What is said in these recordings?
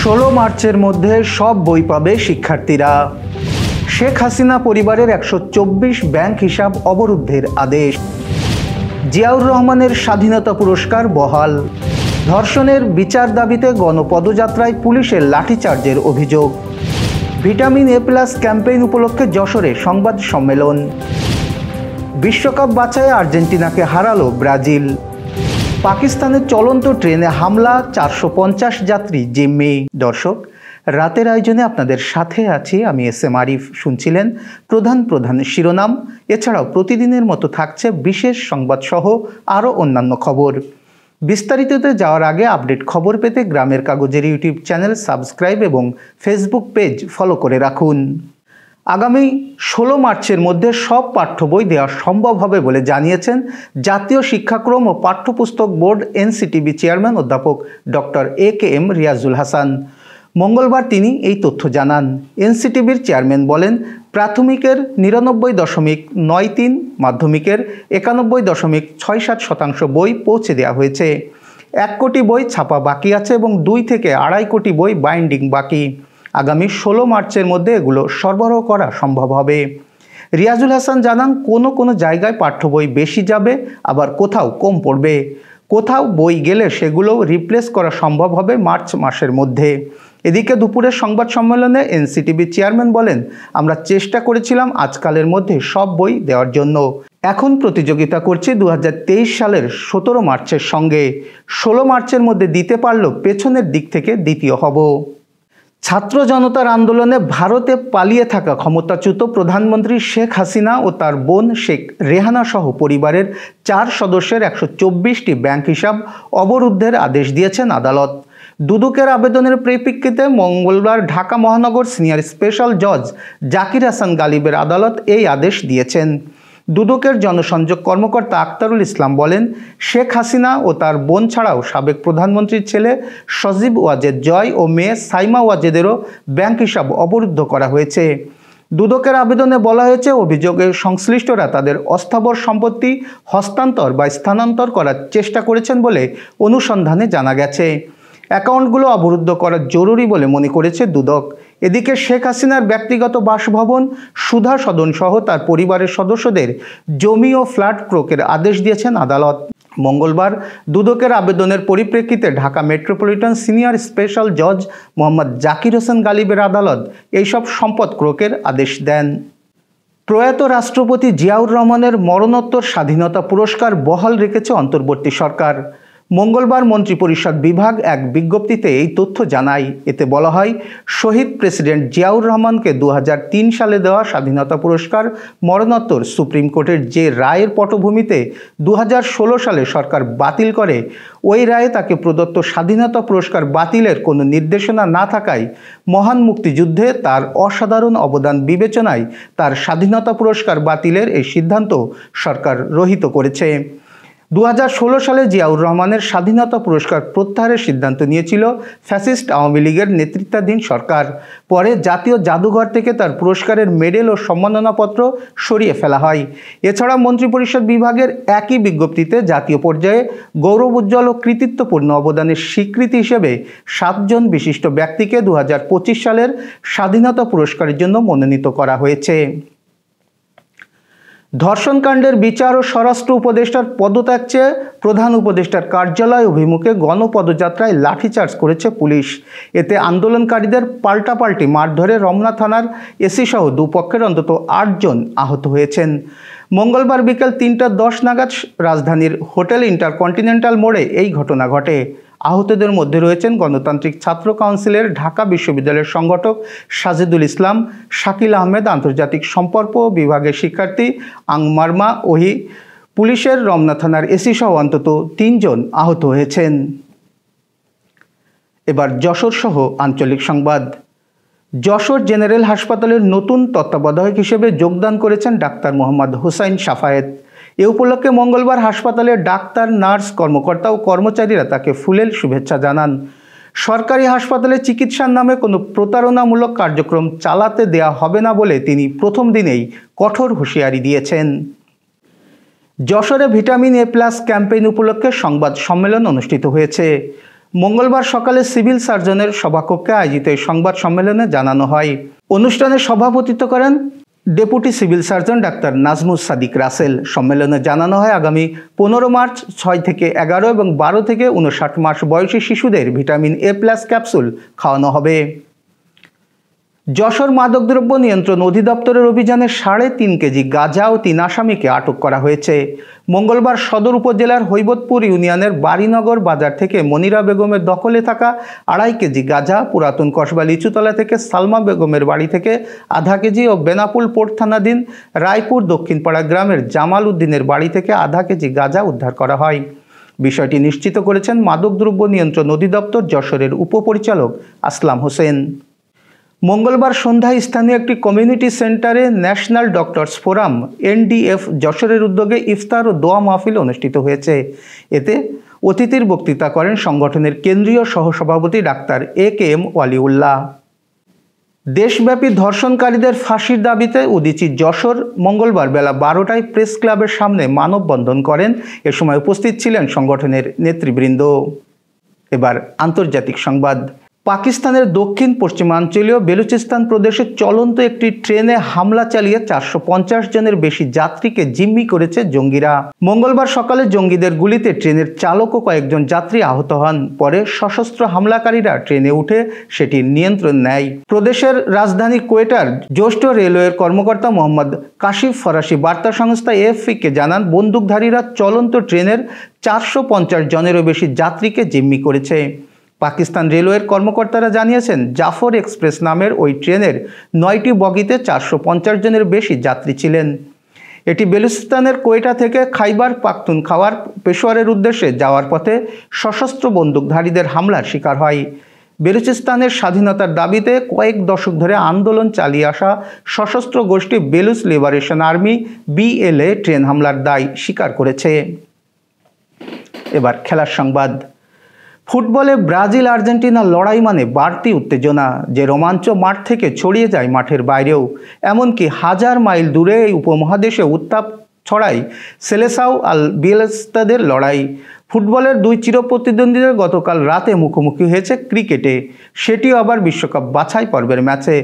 16 মার্চের মধ্যে সব বই পাবে শিক্ষার্থীরা। শেখ হাসিনা পরিবারের 124 ব্যাংক হিসাব অবরুদ্ধের আদেশ। জিয়াউর রহমানের স্বাধীনতা পুরস্কার বহাল। ধর্ষণের বিচার দাবিতে গণপদযাত্রায় পুলিশের লাঠিচার্জের অভিযোগ। ভিটামিন এ প্লাস ক্যাম্পেইন উপলক্ষে যশোরে সংবাদ সম্মেলন। বিশ্বকাপ বাছাইয়ে আর্জেন্টিনাকে হারালো ব্রাজিল। পাকিস্তানের চলন্ত ট্রেনে হামলা, 450 যাত্রী জিম্মি। দর্শক, রাতের আয়োজনে আপনাদের সাথে আছি আমি এস.এম. আরিফ। শুনছিলেন প্রধান শিরোনাম। এছাড়াও প্রতিদিনের মতো থাকছে বিশেষ সংবাদ সহ আরও অন্যান্য খবর। বিস্তারিততে যাওয়ার আগে আপডেট খবর পেতে গ্রামের কাগজের ইউটিউব চ্যানেল সাবস্ক্রাইব এবং ফেসবুক পেজ ফলো করে রাখুন। আগামী 16 মার্চের মধ্যে সব পাঠ্য বই দেওয়া সম্ভব হবে বলে জানিয়েছেন জাতীয় শিক্ষাক্রম ও পাঠ্যপুস্তক বোর্ড এনসিটিবি চেয়ারম্যান অধ্যাপক ডক্টর এ.কে.এম. রিয়াজুল হাসান। মঙ্গলবার তিনি এই তথ্য জানান। এনসিটিবির চেয়ারম্যান বলেন, প্রাথমিকের 99.93, মাধ্যমিকের 91.67% বই পৌঁছে দেওয়া হয়েছে। 1 কোটি বই ছাপা বাকি আছে এবং 2 থেকে 2.5 কোটি বই বাইন্ডিং বাকি। আগামী 16 মার্চের মধ্যে এগুলো সরবরাহ করা সম্ভব হবে। রিয়াজুল হাসান জানান, কোনো জায়গায় পাঠ্য বই বেশি যাবে, আবার কোথাও কম পড়বে। কোথাও বই গেলে সেগুলো রিপ্লেস করা সম্ভব হবে মার্চ মাসের মধ্যে। এদিকে দুপুরের সংবাদ সম্মেলনে এনসিটিবি চেয়ারম্যান বলেন, আমরা চেষ্টা করেছিলাম আজকালের মধ্যে সব বই দেওয়ার জন্য। এখন প্রতিযোগিতা করছি 2023 সালের 17 মার্চের সঙ্গে। 16 মার্চের মধ্যে দিতে পারলেও পেছনের দিক থেকে দ্বিতীয় হব। ছাত্র জনতার আন্দোলনে ভারতে পালিয়ে থাকা ক্ষমতাচ্যুত প্রধানমন্ত্রী শেখ হাসিনা ও তার বোন শেখ রেহানা সহ পরিবারের 4 সদস্যের 124টি ব্যাংক হিসাব অবরুদ্ধের আদেশ দিয়েছেন আদালত। দুদকের আবেদনের পরিপ্রেক্ষিতে মঙ্গলবার ঢাকা মহানগর সিনিয়র স্পেশাল জজ জাকির হাসান গালিবের আদালত এই আদেশ দিয়েছেন। দুদকের জনসংযোগ কর্মকর্তা আক্তারুল ইসলাম বলেন, শেখ হাসিনা ও তার বোন ছাড়াও সাবেক প্রধানমন্ত্রীর ছেলে সজীব ওয়াজেদ জয় ও মেয়ে সাইমা ওয়াজেদেরও ব্যাংক হিসাব অবরুদ্ধ করা হয়েছে। দুদকের আবেদনে বলা হয়েছে, অভিযোগে সংশ্লিষ্টরা তাদের অস্থাবর সম্পত্তি হস্তান্তর বা স্থানান্তর করার চেষ্টা করেছেন বলে অনুসন্ধানে জানা গেছে। অ্যাকাউন্টগুলো অবরুদ্ধ করা জরুরি বলে মনে করেছে দুদক। এদিকে শেখ হাসিনার ব্যক্তিগত বাসভবন, সুধা সদন সহ তার পরিবারের সদস্যদের জমি ও ফ্ল্যাট ক্রোকের আদেশ দিয়েছেন আদালত। মঙ্গলবার দুদকের আবেদনের পরিপ্রেক্ষিতে ঢাকা মেট্রোপলিটন সিনিয়র স্পেশাল জজ মোহাম্মদ জাকির হোসেন গালিবের আদালত এইসব সম্পদ ক্রোকের আদেশ দেন। প্রয়াত রাষ্ট্রপতি জিয়াউর রহমানের মরণোত্তর স্বাধীনতা পুরস্কার বহাল রেখেছে অন্তর্বর্তী সরকার। মঙ্গলবার মন্ত্রিপরিষদ বিভাগ এক বিজ্ঞপ্তিতে এই তথ্য জানায়। এতে বলা হয়, শহীদ প্রেসিডেন্ট জিয়াউর রহমানকে 2003 সালে দেওয়া স্বাধীনতা পুরস্কার মরণোত্তর সুপ্রিম কোর্টের যে রায়ের পটভূমিতে 2016 সালে সরকার বাতিল করে, ওই রায়ে তাকে প্রদত্ত স্বাধীনতা পুরস্কার বাতিলের কোনো নির্দেশনা না থাকায় মহান মুক্তিযুদ্ধে তার অসাধারণ অবদান বিবেচনায় তার স্বাধীনতা পুরস্কার বাতিলের এই সিদ্ধান্ত সরকার রহিত করেছে। 2016 সালে জিয়াউর রহমানের স্বাধীনতা পুরস্কার প্রত্যাহারের সিদ্ধান্ত নিয়েছিল ফ্যাসিস্ট আওয়ামী লীগের নেতৃত্বাধীন সরকার। পরে জাতীয় জাদুঘর থেকে তার পুরস্কারের মেডেল ও সম্মাননাপত্র সরিয়ে ফেলা হয়। এছাড়া মন্ত্রিপরিষদ বিভাগের একই বিজ্ঞপ্তিতে জাতীয় পর্যায়ে গৌরবোজ্জ্বল ও কৃতিত্বপূর্ণ অবদানের স্বীকৃতি হিসেবে 7 জন বিশিষ্ট ব্যক্তিকে 2025 সালের স্বাধীনতা পুরস্কারের জন্য মনোনীত করা হয়েছে। ধর্ষণকাণ্ডের বিচার ও স্বরাষ্ট্র উপদেষ্টার পদত্যাগ চেয়ে প্রধান উপদেষ্টার কার্যালয় অভিমুখে গণপদযাত্রায় লাঠিচার্জ করেছে পুলিশ। এতে আন্দোলনকারীদের পাল্টাপাল্টি মারধরে রমনা থানার এসি সহ দুপক্ষের অন্তত 8 জন আহত হয়েছেন। মঙ্গলবার বিকেল 3:10 নাগাদ রাজধানীর হোটেল ইন্টারকন্টিনেন্টাল মোড়ে এই ঘটনা ঘটে। আহতদের মধ্যে রয়েছেন গণতান্ত্রিক ছাত্র কাউন্সিলের ঢাকা বিশ্ববিদ্যালয়ের সংগঠক সাজেদুল ইসলাম, শাকিল আহমেদ, আন্তর্জাতিক সম্পর্ক বিভাগের শিক্ষার্থী আংমারমা ওহি। পুলিশের রমনা থানার এসি সহ অন্তত 3 জন আহত হয়েছেন। এবার যশোর সহ আঞ্চলিক সংবাদ। যশোর জেনারেল হাসপাতালের নতুন তত্ত্বাবধায়ক হিসেবে যোগদান করেছেন ডাক্তার মোহাম্মদ হুসাইন সাফায়েত। এ উপলক্ষে মঙ্গলবার হাসপাতালের ডাক্তার, নার্স, কর্মকর্তা ও কর্মচারীরা তাকে ফুলেল শুভেচ্ছা জানান। সরকারি হাসপাতালে চিকিৎসার নামে কোনো প্রতারণামূলক কার্যক্রম চালাতে দেয়া হবে না বলে তিনি প্রথম দিনেই কঠোর হুঁশিয়ারি দিয়েছেন। যশোরে ভিটামিন এ প্লাস ক্যাম্পেইন উপলক্ষে সংবাদ সম্মেলন অনুষ্ঠিত হয়েছে। মঙ্গলবার সকালে সিভিল সার্জনের সভাকক্ষে আয়োজিত এই সংবাদ সম্মেলনে জানানো হয়। অনুষ্ঠানে সভাপতিত্ব করেন deputy civil surgeon doctor Nazmus Sadik Rasel. সম্মেলনে জানানো হয় আগামী 15 মার্চ 6 থেকে 11 এবং 12 থেকে 59 মাস বয়সী শিশুদের ভিটামিন A+ ক্যাপসুল খাওয়ানো হবে। যশোর মাদকদ্রব্য নিয়ন্ত্রণ অধিদপ্তরের অভিযানে 3.5 কেজি গাঁজা ও 3 আসামিকে আটক করা হয়েছে। মঙ্গলবার সদর উপজেলার হৈবতপুর ইউনিয়নের বাড়িনগর বাজার থেকে মনিরা বেগমের দখলে থাকা 2.5 কেজি গাঁজা, পুরাতন কসবা লিচুতলা থেকে সালমা বেগমের বাড়ি থেকে 0.5 কেজি ও বেনাপুল পোর্ট থানাধীন রায়পুর দক্ষিণপাড়া গ্রামের জামাল উদ্দিনের বাড়ি থেকে 0.5 কেজি গাঁজা উদ্ধার করা হয়। বিষয়টি নিশ্চিত করেছেন মাদকদ্রব্য নিয়ন্ত্রণ অধিদপ্তর যশোরের উপপরিচালক আসলাম হোসেন। মঙ্গলবার সন্ধ্যায় স্থানীয় একটি কমিউনিটি সেন্টারে ন্যাশনাল ডক্টরস ফোরাম NDF যশোরের উদ্যোগে ইফতার ও দোয়া মাহফিল অনুষ্ঠিত হয়েছে। এতে অতিথির বক্তৃতা করেন সংগঠনের কেন্দ্রীয় সহসভাপতি ডাক্তার AKM ওয়ালিউল্লাহ। দেশব্যাপী ধর্ষণকারীদের ফাঁসির দাবিতে উদীচী যশোর মঙ্গলবার বেলা 12টায় প্রেস ক্লাবের সামনে মানববন্ধন করেন। এ সময় উপস্থিত ছিলেন সংগঠনের নেতৃবৃন্দ। এবার আন্তর্জাতিক সংবাদ। পাকিস্তানের দক্ষিণ পশ্চিমাঞ্চলীয় বেলুচিস্তান প্রদেশে চলন্ত একটি ট্রেনে হামলা চালিয়ে 450 জনের বেশি যাত্রীকে জিম্মি করেছে জঙ্গিরা। মঙ্গলবার সকালে জঙ্গিদের গুলিতে ট্রেনের চালক ও কয়েকজন যাত্রী আহত হন। পরে সশস্ত্র হামলাকারীরা ট্রেনে উঠে সেটির নিয়ন্ত্রণ নেয়। প্রদেশের রাজধানী কোয়েটার জ্যেষ্ঠ রেলওয়ের কর্মকর্তা মোহাম্মদ কাশিফ ফরাসি বার্তা সংস্থা AFP-কে জানান, বন্দুকধারীরা চলন্ত ট্রেনের 450 জনেরও বেশি যাত্রীকে জিম্মি করেছে। পাকিস্তান রেলওয়ের কর্মকর্তারা জানিয়েছেন, জাফর এক্সপ্রেস নামের ওই ট্রেনের 9টি বগিতে 450 জনের বেশি যাত্রী ছিলেন। এটি বেলুচিস্তানের কোয়েটা থেকে খাইবার পাখতুনখাওয়ার পেশোয়ারের উদ্দেশ্যে যাওয়ার পথে সশস্ত্র বন্দুকধারীদের হামলার শিকার হয়। বেলুচিস্তানের স্বাধীনতার দাবিতে কয়েক দশক ধরে আন্দোলন চালিয়ে আসা সশস্ত্র গোষ্ঠী Baloch liberation army BLA train হামলার দায় স্বীকার করেছে। এবার খেলার সংবাদ। ফুটবলে ব্রাজিল আর্জেন্টিনা লড়াই মানে বাড়তি উত্তেজনা, যে রোমাঞ্চ মাঠ থেকে ছড়িয়ে যায় মাঠের বাইরেও। এমনকি 1000 মাইল দূরে এই উপমহাদেশে উত্তাপ ছড়ায় সেলেসাও আল বিয়েলস্তাদের লড়াই। ফুটবলের দুই চিরপ্রতিদ্বন্দ্বীদের গতকাল রাতে মুখোমুখি হয়েছে ক্রিকেটে, সেটিও আবার বিশ্বকাপ বাছাই পর্বের ম্যাচে।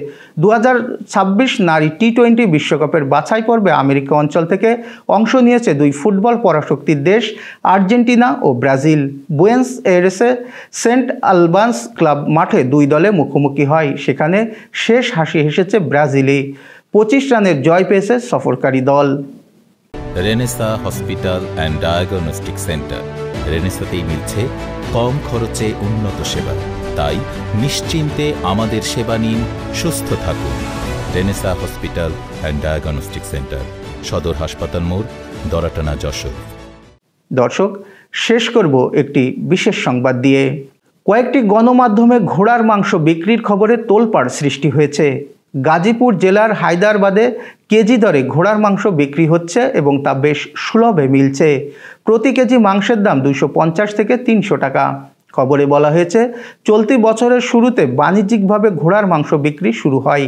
2026 নারী T20 বিশ্বকাপের বাছাই পর্বে আমেরিকা অঞ্চল থেকে অংশ নিয়েছে দুই ফুটবল পরাশক্তির দেশ আর্জেন্টিনা ও ব্রাজিল। বুয়েন্স এয়ারেসে সেন্ট আলবান্স ক্লাব মাঠে দুই দলে মুখোমুখি হয়। সেখানে শেষ হাসি হেসেছে ব্রাজিলে। 25 রানের জয় পেয়েছে সফরকারী দল। Renaissance hospital and diagnostic centre. রেনেসাতেই মিলছে কম খরচে উন্নত সেবা, তাই নিশ্চিন্তে আমাদের সেবা নিন, সুস্থ থাকুন। Renaissance hospital and diagnostic centre, সদর হাসপাতাল মোড়, দরাটানা, যশোর। দর্শক, শেষ করব একটি বিশেষ সংবাদ দিয়ে। কয়েকটি গণমাধ্যমে ঘোড়ার মাংস বিক্রির খবরে তোলপাড় সৃষ্টি হয়েছে। গাজীপুর জেলার হায়দারবাদে কেজি দরে ঘোড়ার মাংস বিক্রি হচ্ছে এবং তা বেশ সুলভে মিলছে। প্রতি কেজি মাংসের দাম 250 থেকে 300 টাকা। খবরে বলা হয়েছে, চলতি বছরের শুরুতে বাণিজ্যিকভাবে ঘোড়ার মাংস বিক্রি শুরু হয়।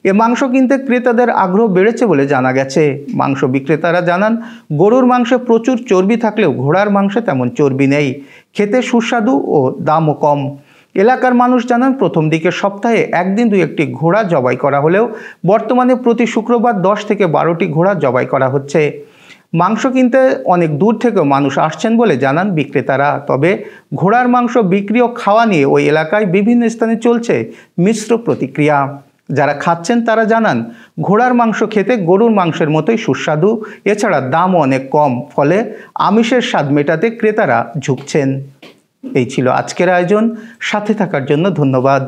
এ মাংস কিনতে ক্রেতাদের আগ্রহ বেড়েছে বলে জানা গেছে। মাংস বিক্রেতারা জানান, গরুর মাংসে প্রচুর চর্বি থাকলেও ঘোড়ার মাংসে তেমন চর্বি নেই, খেতে সুস্বাদু ও দামও কম। এলাকার মানুষ জানান, প্রথম দিকে সপ্তাহে 1 দিন 2-1টি ঘোড়া জবাই করা হলেও বর্তমানে প্রতি শুক্রবার 10 থেকে 12টি ঘোড়া জবাই করা হচ্ছে। মাংস কিনতে অনেক দূর থেকেও মানুষ আসছেন বলে জানান বিক্রেতারা। তবে ঘোড়ার মাংস বিক্রি ও খাওয়া নিয়ে ওই এলাকায় বিভিন্ন স্থানে চলছে মিশ্র প্রতিক্রিয়া। যারা খাচ্ছেন তারা জানান, ঘোড়ার মাংস খেতে গরুর মাংসের মতোই সুস্বাদু, এছাড়া দামও অনেক কম, ফলে আমিষের স্বাদ মেটাতে ক্রেতারা ঝুঁকছেন। এই ছিল আজকের আয়োজন। সাথে থাকার জন্য ধন্যবাদ।